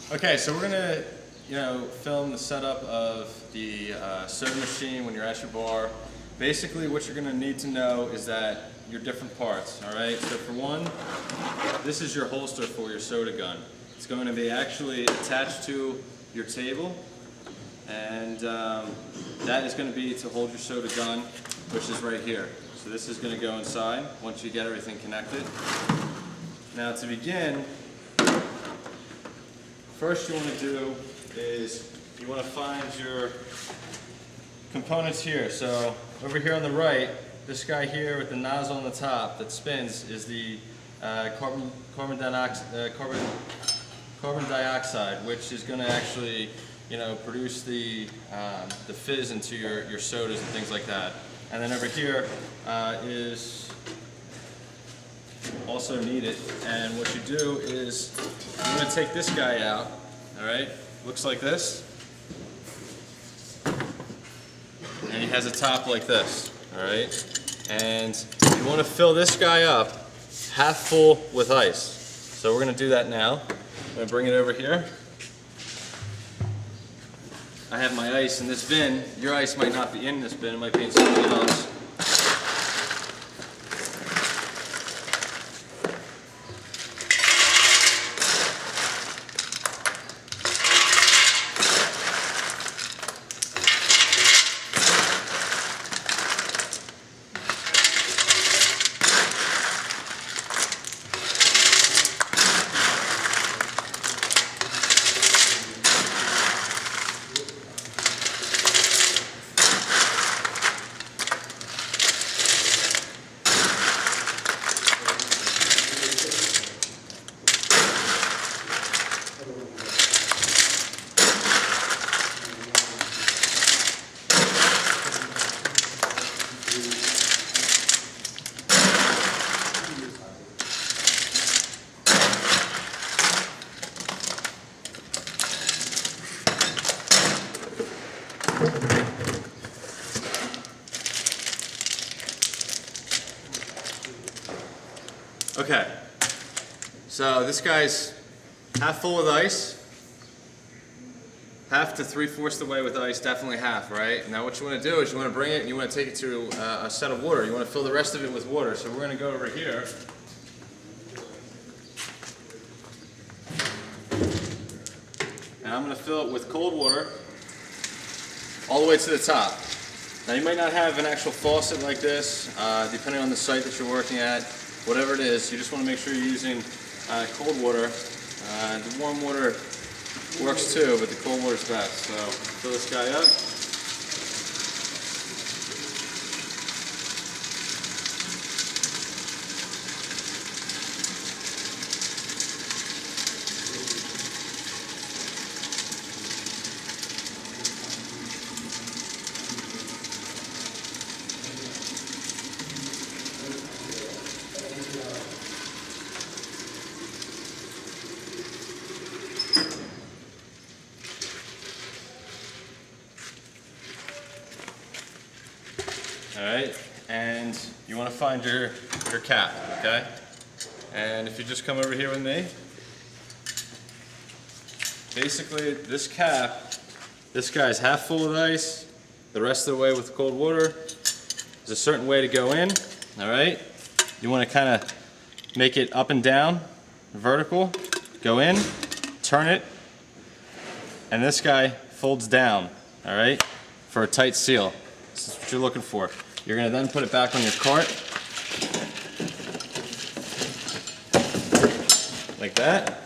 Okay, so we're gonna, film the setup of the soda machine when you're at your bar. Basically, what you're gonna need to know is that your different parts. All right. So for one, this is your holster for your soda gun. It's going to be actually attached to your table, and that is going to be to hold your soda gun, which is right here. So this is going to go inside once you get everything connected. Now to begin, first you want to do is you want to find your components here. So over here on the right, this guy here with the nozzle on the top that spins is the carbon dioxide, which is going to actually, produce the fizz into your sodas and things like that. And then over here is also needed. And what you do is you're going to take this guy out. All right, looks like this, and he has a top like this. All right, and you want to fill this guy up half full with ice. So we're going to do that now. I'm going to bring it over here. I have my ice in this bin. Your ice might not be in this bin, it might be in something else. Okay, so this guy's half full with ice, half to 3/4 the way with ice, definitely half, right? Now what you want to do is you want to bring it and you want to take it to a set of water. You want to fill the rest of it with water. So we're going to go over here. And I'm going to fill it with cold water all the way to the top. Now you might not have an actual faucet like this, depending on the site that you're working at. Whatever it is, you just want to make sure you're using cold water. The warm water works too, but the cold water is best. So fill this guy up. Alright, and you want to find your cap, okay? And if you just come over here with me, basically this cap, this guy's half full with ice, the rest of the way with cold water. There's a certain way to go in, alright? You want to kind of make it up and down, vertical, go in, turn it, and this guy folds down, alright, for a tight seal. This is what you're looking for. You're going to then put it back on your cart, like that.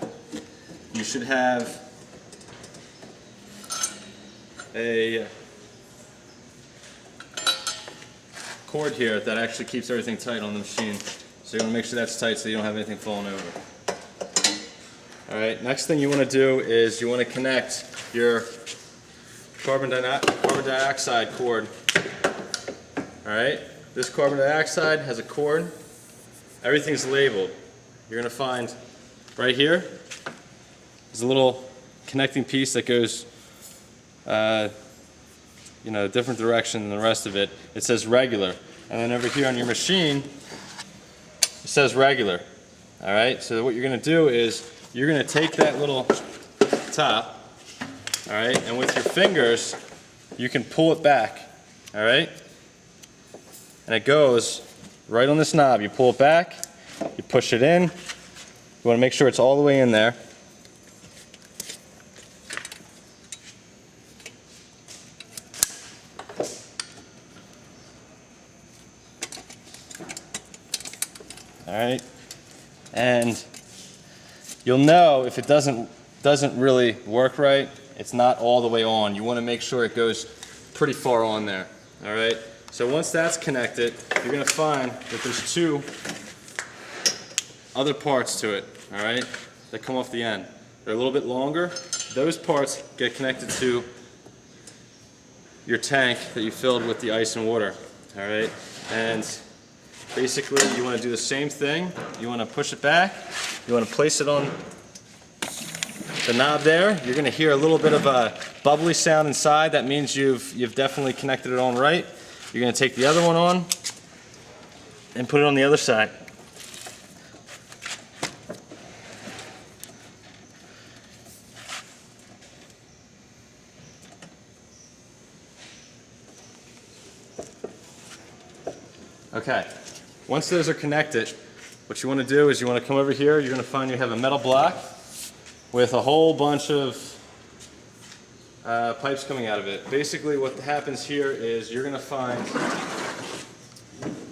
You should have a cord here that actually keeps everything tight on the machine. So you want to make sure that's tight so you don't have anything falling over. Alright, next thing you want to do is you want to connect your carbon dioxide cord. Alright, this carbon dioxide has a cord. Everything's labeled. You're going to find right here, there's a little connecting piece that goes a different direction than the rest of it. It says regular. And then over here on your machine, it says regular. Alright, so what you're going to do is you're going to take that little the top, all right? And with your fingers, you can pull it back, all right? And it goes right on this knob. You pull it back, you push it in. You want to make sure it's all the way in there. All right, and you'll know if it doesn't really work right, it's not all the way on. You want to make sure it goes pretty far on there. All right, so once that's connected, you're going to find that there's two other parts to it, all right, that come off the end. They're a little bit longer. Those parts get connected to your tank that you filled with the ice and water, all right, and basically, you want to do the same thing. You want to push it back. You want to place it on the knob there. You're going to hear a little bit of a bubbly sound inside. That means you've definitely connected it on right. You're going to take the other one on and put it on the other side. Okay. Once those are connected, what you want to do is you want to come over here. You're going to find you have a metal block with a whole bunch of pipes coming out of it. Basically what happens here is you're going to find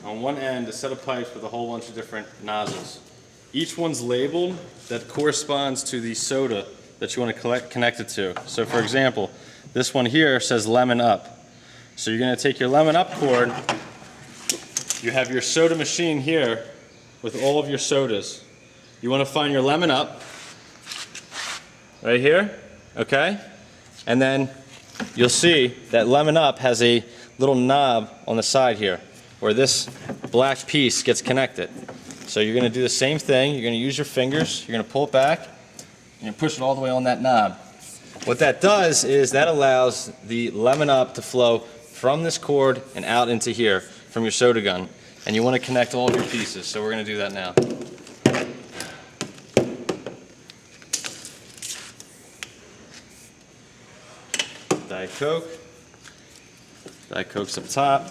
on one end a set of pipes with a whole bunch of different nozzles. Each one's labeled that corresponds to the soda that you want to connect it to. So for example, this one here says lemon up. So you're going to take your lemon up cord. You have your soda machine here with all of your sodas. You want to find your lemon up right here, okay? And then you'll see that lemon up has a little knob on the side here where this black piece gets connected. So you're going to do the same thing. You're going to use your fingers. You're going to pull it back and you push it all the way on that knob. What that does is that allows the lemon up to flow from this cord and out into here from your soda gun, and you want to connect all of your pieces, so we're going to do that now. Diet Coke. Diet Coke's up top.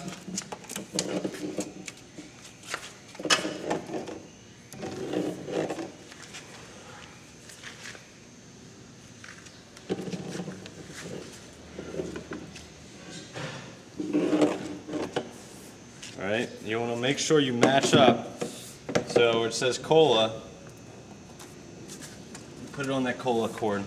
Alright, you want to make sure you match up. So where it says cola, put it on that cola cord.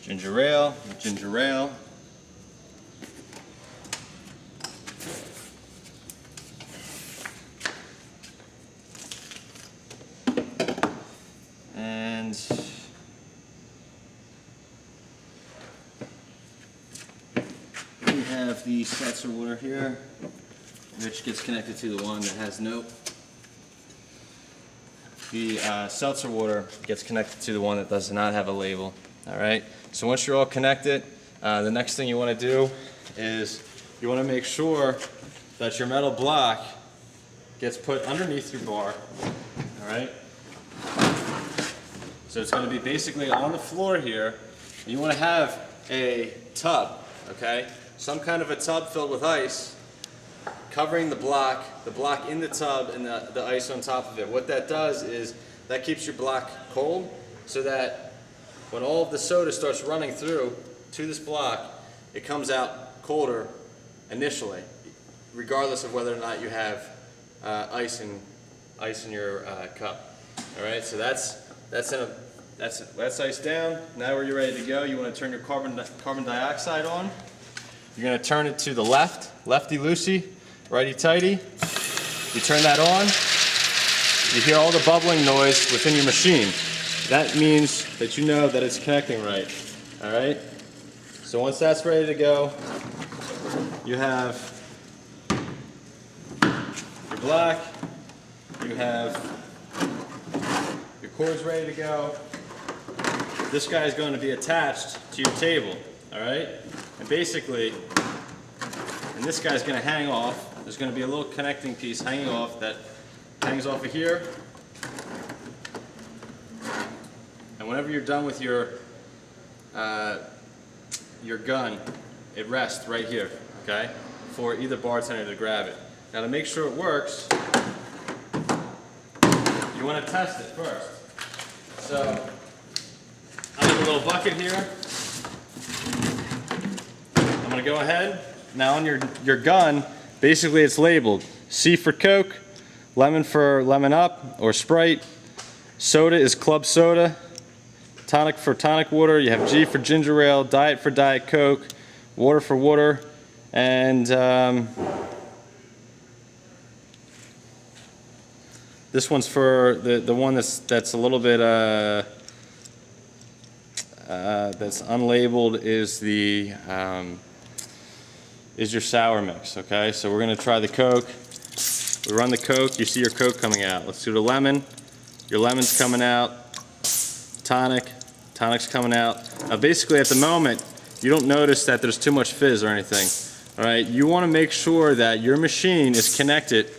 Ginger ale, ginger ale. And we have the seltzer water here, which gets connected to the one that has no. The seltzer water gets connected to the one that does not have a label. All right. So once you're all connected, the next thing you want to do is you want to make sure that your metal block gets put underneath your bar. All right. So it's going to be basically on the floor here. You want to have a tub, okay? Some kind of a tub filled with ice, covering the block in the tub and the ice on top of it. What that does is that keeps your block cold, so that when all of the soda starts running through to this block, it comes out colder initially, regardless of whether or not you have ice in your cup. All right, so that's ice down. Now when you're ready to go, you want to turn your carbon dioxide on. You're going to turn it to the left, lefty-loosey, righty-tighty. You turn that on. You hear all the bubbling noise within your machine. That means that you know that it's connecting right. All right? So once that's ready to go, you have your black. You have your cords ready to go. This guy is going to be attached to your table, all right? And basically, and this guy's going to hang off. There's going to be a little connecting piece hanging off that hangs off of here. And whenever you're done with your gun, it rests right here, okay? For either bartender to grab it. Now to make sure it works, you want to test it first. So I have a little bucket here. I'm going to go ahead. Now on your gun, basically it's labeled C for Coke, lemon for Lemon Up or Sprite, soda is Club Soda, tonic for tonic water, you have G for ginger ale, diet for Diet Coke, water for water, and this one's for the one that's a little bit that's unlabeled is your sour mix. Okay, so we're gonna try the Coke. We run the Coke. You see your Coke coming out. Let's do the lemon. Your lemon's coming out. Tonic's coming out. Now basically at the moment, you don't notice that there's too much fizz or anything. All right, you want to make sure that your machine is connected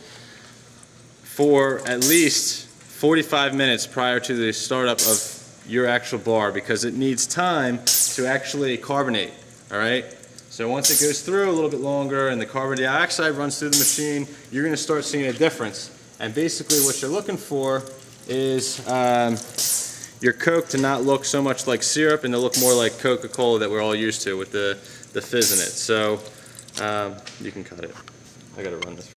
for at least 45 minutes prior to the startup of your actual bar because it needs time to actually carbonate. All right, so once it goes through a little bit longer and the carbon dioxide runs through the machine, you're going to start seeing a difference. And basically what you're looking for is your Coke to not look so much like syrup and to look more like Coca-Cola that we're all used to with the fizz in it. So you can cut it. I gotta run this.